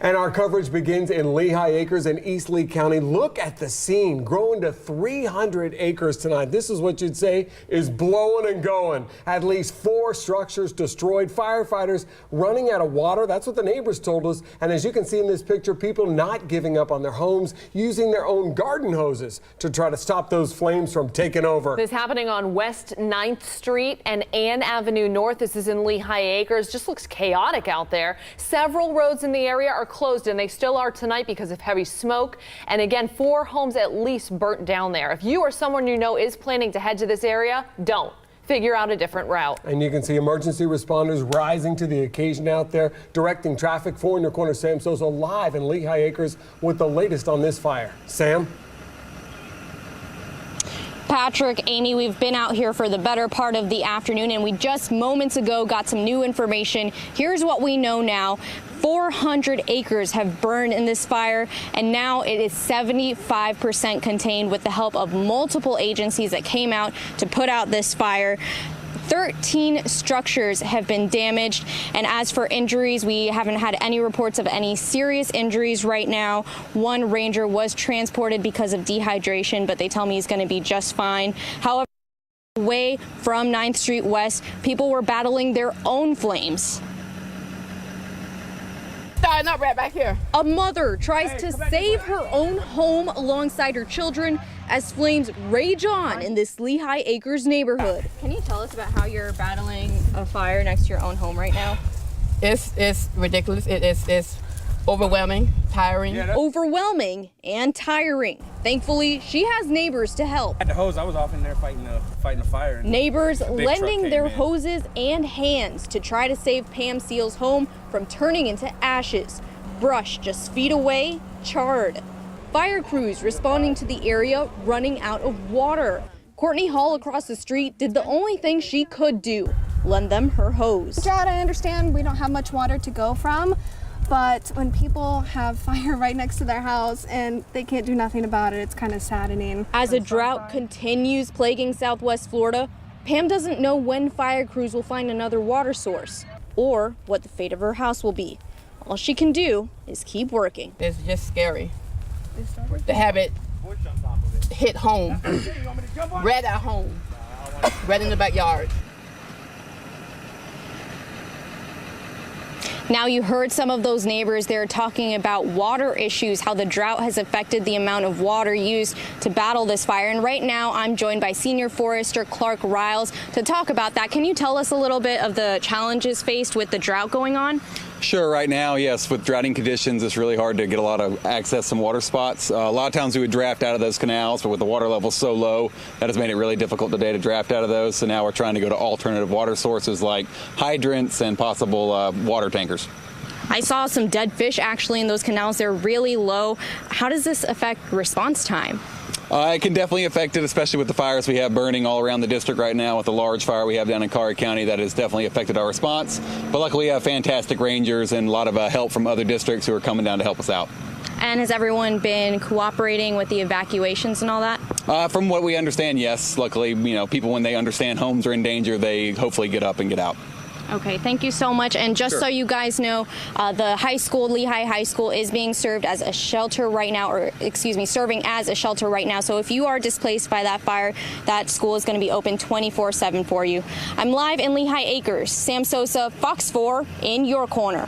And our coverage begins in Lehigh Acres in East Lee County. Look at the scene, growing to 300 acres tonight. This is what you'd say is blowing and going. At least 4 structures destroyed, firefighters running out of water. That's what the neighbors told us. And as you can see in this picture, people not giving up on their homes, using their own garden hoses to try to stop those flames from taking over. This happening on West 9th Street and Ann Avenue North. This is in Lehigh Acres. Just looks chaotic out there. Several roads in the area are closed, and they still are tonight because of heavy smoke. And again, 4 homes at least burnt down there. If you or someone you know is planning to head to this area, don't. Figure out a different route. And you can see emergency responders rising to the occasion out there, directing traffic. 4 in your corner, Sam Sosa live in Lehigh Acres with the latest on this fire. Sam? Patrick, Amy, we've been out here for the better part of the afternoon, and we just moments ago got some new information. Here's what we know now. 400 acres have burned in this fire, and now it is 75% contained with the help of multiple agencies that came out to put out this fire. 13 structures have been damaged, and as for injuries, we haven't had any reports of any serious injuries right now. One ranger was transported because of dehydration, but they tell me he's going to be just fine. However, away from 9th Street West, people were battling their own flames. Starting up right back here. A mother tries to save her own home alongside her children as flames rage on in this Lehigh Acres neighborhood. Can you tell us about how you're battling a fire next to your own home right now? It's ridiculous. It's overwhelming, tiring. Overwhelming and tiring. Thankfully, she has neighbors to help. At the hose, I was off in there fighting the fire. Neighbors lending their hoses and hands to try to save Pam Seal's home from turning into ashes. Brush just feet away, charred. Fire crews responding to the area running out of water. Courtney Hall across the street did the only thing she could do, lend them her hose. Drought, I understand we don't have much water to go from, but when people have fire right next to their house and they can't do nothing about it, it's kind of saddening. As a drought continues plaguing Southwest Florida, Pam doesn't know when fire crews will find another water source or what the fate of her house will be. All she can do is keep working. It's just scary to have it hit home, right at home, right in the backyard. Now, you heard some of those neighbors there talking about water issues, how the drought has affected the amount of water used to battle this fire. And right now, I'm joined by Senior Forester Clark Riles to talk about that. Can you tell us a little bit of the challenges faced with the drought going on? Sure. Right now, yes, with droughting conditions, it's really hard to get a lot of access to some water spots. A lot of times we would draft out of those canals, but with the water level so low, that has made it really difficult today to draft out of those. So now we're trying to go to alternative water sources like hydrants and possible water tankers. I saw some dead fish actually in those canals. They're really low. How does this affect response time? It can definitely affect it, especially with the fires we have burning all around the district right now. With the large fire we have down in Collier County, that has definitely affected our response. But luckily, we have fantastic rangers and a lot of help from other districts who are coming down to help us out. And has everyone been cooperating with the evacuations and all that? From what we understand, yes. Luckily, people, when they understand homes are in danger, they hopefully get up and get out. Okay, thank you so much. And just so you guys know, the high school, Lehigh High School, is being served as a shelter right now, or excuse me, serving as a shelter right now. So if you are displaced by that fire, that school is going to be open 24/7 for you. I'm live in Lehigh Acres. Sam Sosa, Fox 4, in your corner.